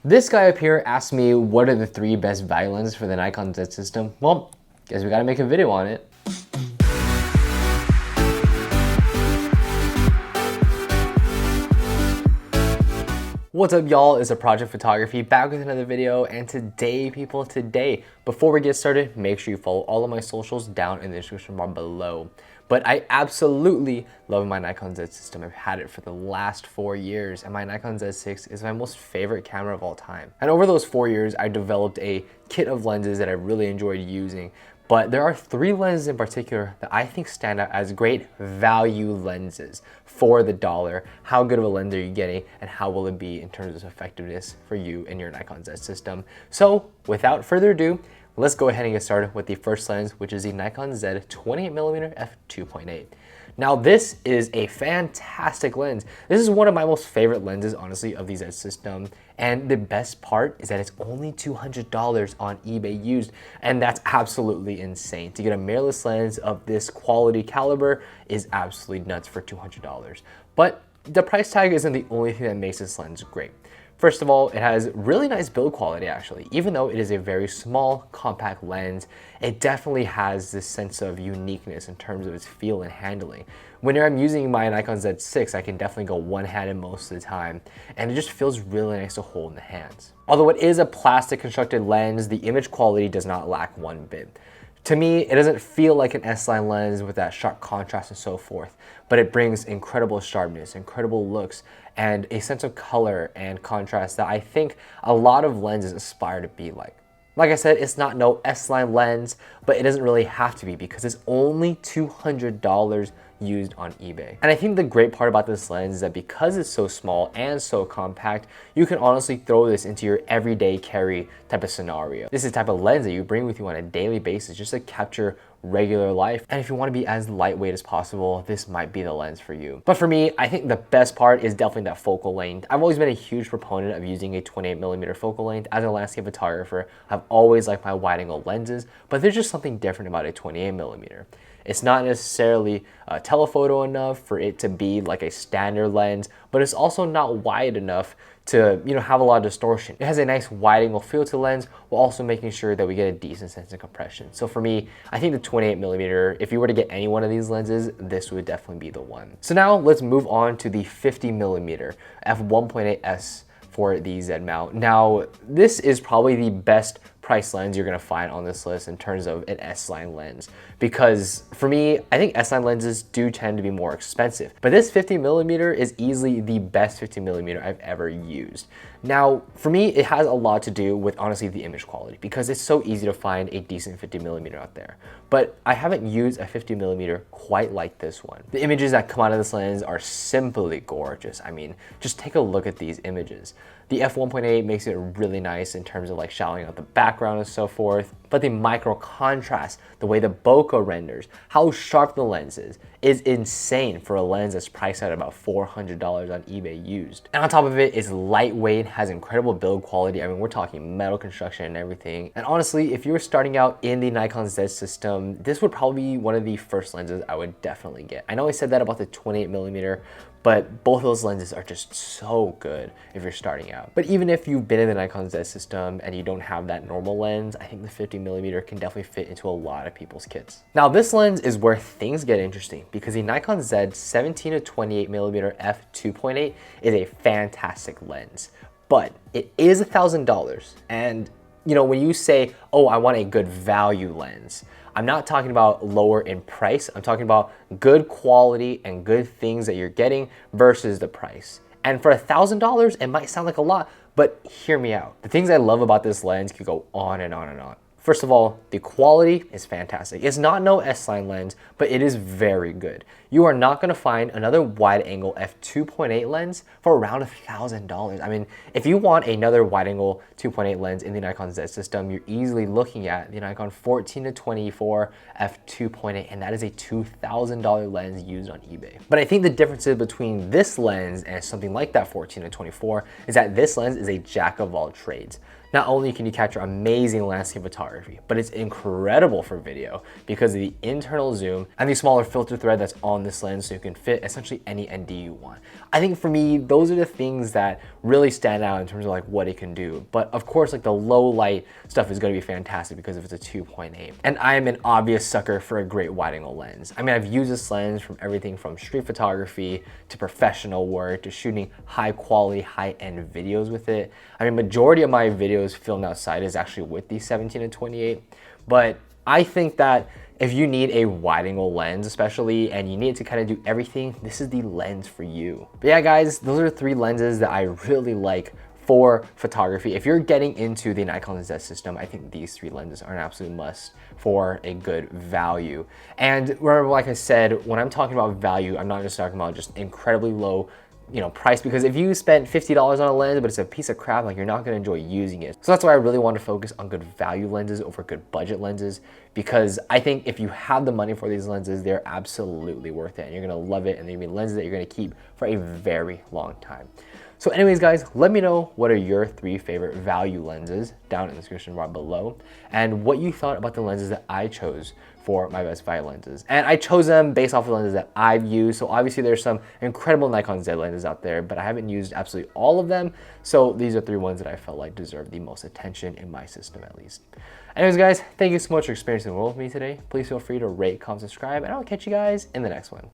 This guy up here asked me what are the 3 best value lenses for the Nikon Z system. Well, guess we gotta make a video on it. What's up, y'all? It's a Project Photography back with another video, and today, before we get started, make sure you follow all of my socials down in the description bar below. But I absolutely love my Nikon Z system. I've had it for the last 4 years, and my Nikon Z6 is my most favorite camera of all time. And over those 4 years, I developed a kit of lenses that I really enjoyed using. But there are 3 lenses in particular that I think stand out as great value lenses for the dollar. How good of a lens are you getting, and how will it be in terms of effectiveness for you and your Nikon Z system? So without further ado, let's go ahead and get started with the first lens, which is the Nikon Z 28mm f2.8. Now this is a fantastic lens. This is one of my most favorite lenses, honestly, of the Z system. And the best part is that it's only $200 on eBay used. And that's absolutely insane. To get a mirrorless lens of this quality caliber is absolutely nuts for $200. But the price tag isn't the only thing that makes this lens great. First of all, it has really nice build quality actually. Even though it is a very small, compact lens, it definitely has this sense of uniqueness in terms of its feel and handling. When I'm using my Nikon Z6, I can definitely go one-handed most of the time, and it just feels really nice to hold in the hands. Although it is a plastic constructed lens, the image quality does not lack one bit. To me, it doesn't feel like an S-line lens with that sharp contrast and so forth, but it brings incredible sharpness, incredible looks, and a sense of color and contrast that I think a lot of lenses aspire to be like. Like I said, it's not no S-line lens, but it doesn't really have to be because it's only $200 used on eBay. And I think the great part about this lens is that because it's so small and so compact, you can honestly throw this into your everyday carry type of scenario. This is the type of lens that you bring with you on a daily basis just to capture regular life. And if you want to be as lightweight as possible, this might be the lens for you. But for me, I think the best part is definitely that focal length. I've always been a huge proponent of using a 28mm focal length. As a landscape photographer, I've always liked my wide angle lenses, but there's just something different about a 28mm. It's not necessarily telephoto enough for it to be like a standard lens, but it's also not wide enough to have a lot of distortion. It has a nice wide angle feel to the lens while also making sure that we get a decent sense of compression. So for me, I think the 28mm, if you were to get any one of these lenses, this would definitely be the one. So now let's move on to the 50mm f1.8s for the Z mount. Now, this is probably the best price lens you're gonna find on this list in terms of an S-line lens. Because for me, I think S-line lenses do tend to be more expensive, but this 50mm is easily the best 50mm I've ever used. Now, for me, it has a lot to do with honestly the image quality because it's so easy to find a decent 50mm out there. But I haven't used a 50mm quite like this one. The images that come out of this lens are simply gorgeous. I mean, just take a look at these images. The f1.8 makes it really nice in terms of like shadowing out the background and so forth, but the micro contrast, the way the bokeh renders, how sharp the lens is insane for a lens that's priced at about $400 on eBay used. And on top of it, it's lightweight, has incredible build quality. I mean, we're talking metal construction and everything. And honestly, if you were starting out in the Nikon Z system, this would probably be one of the first lenses I would definitely get. I know I said that about the 28mm, but both of those lenses are just so good if you're starting out. But even if you've been in the Nikon Z system and you don't have that normal lens, I think the 50mm can definitely fit into a lot of people's kits. Now this lens is where things get interesting because the Nikon Z 17-28mm f2.8 is a fantastic lens, but it is $1,000. And when you say, oh, I want a good value lens, I'm not talking about lower in price. I'm talking about good quality and good things that you're getting versus the price. And for $1,000, it might sound like a lot, but hear me out. The things I love about this lens could go on and on and on. First of all, the quality is fantastic. It's not no S-line lens, but it is very good. You are not gonna find another wide angle f2.8 lens for around $1,000. I mean, if you want another wide angle 2.8 lens in the Nikon Z system, you're easily looking at the Nikon 14-24 f2.8, and that is a $2,000 lens used on eBay. But I think the differences between this lens and something like that 14-24 is that this lens is a jack of all trades. Not only can you capture amazing landscape photography, but it's incredible for video because of the internal zoom and the smaller filter thread that's on on this lens so you can fit essentially any ND you want. I think for me, those are the things that really stand out in terms of like what it can do. But of course, like the low light stuff is going to be fantastic because if it's a 2.8. And I am an obvious sucker for a great wide angle lens. I mean, I've used this lens from everything from street photography to professional work to shooting high quality, high end videos with it. I mean, majority of my videos filmed outside is actually with the 17 and 28, but I think that if you need a wide angle lens especially, and you need to kind of do everything, this is the lens for you. But yeah guys, those are 3 lenses that I really like for photography. If you're getting into the Nikon Z system, I think these 3 lenses are an absolute must for a good value. And remember, like I said, when I'm talking about value, I'm not just talking about just incredibly low price, because if you spent $50 on a lens but it's a piece of crap, like you're not going to enjoy using it. So that's why I really want to focus on good value lenses over good budget lenses, because I think if you have the money for these lenses, they're absolutely worth it and you're going to love it, and they're going to be lenses that you're going to keep for a very long time. So anyways guys, let me know what are your 3 favorite value lenses down in the description bar below, and what you thought about the lenses that I chose for my best value lenses. And I chose them based off of the lenses that I've used. So obviously there's some incredible Nikon Z lenses out there, but I haven't used absolutely all of them. So these are 3 ones that I felt like deserve the most attention in my system at least. Anyways guys, thank you so much for experiencing the world with me today. Please feel free to rate, comment, subscribe, and I'll catch you guys in the next one.